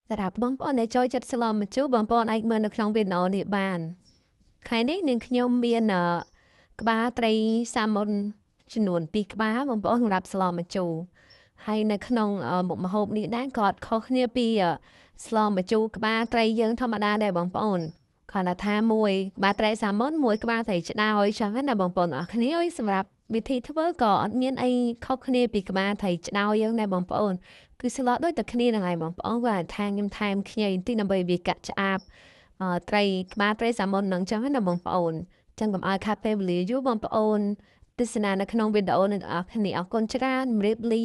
សម្រាប់បងប្អូនដែលចូលចិត្តស្លម្ជូរបងប្អូនអាចមើលនៅក្នុងវីដេអូនេះបានថ្ងៃនេះនាងខ្ញុំមានក្បាលត្រីសាម៉ុនចំនួន2ក្បាលបងប្អូនសម្រាប់ស្លម្ជូរហើយនៅក្នុងមុខម្ហូបនេះដែរក៏អត់ខុសគ្នាពីស្លម្ជូរក្បាលត្រីយើងធម្មតាដែរបងប្អូនគ្រាន់តែថាមួយក្បាលត្រីសាម៉ុនមួយក្បាលត្រីឆ្ដោយចឹងណាបងប្អូនអរគ្នាហើយសម្រាប់វិធីធ្វើក៏អត់មានអីខុសគ្នាពីក្បាលត្រីឆ្ដោយយើងដែរបងប្អូនគឺស្លដូចតែគ្នាហ្នឹងហើយបងប្អូនគាត់ថាខ្ញុំថែមខ្ញីបន្តិចដើម្បីវាកាត់ឆ្អាបត្រីក្បាលត្រីសាម៉ុនហ្នឹងចឹងណាបងប្អូនចឹងកុំឲ្យខាតពេលវេលាយូរបងប្អូនទស្សនានៅក្នុងវីដេអូនេះអរគុណច្រើនជម្រាបលា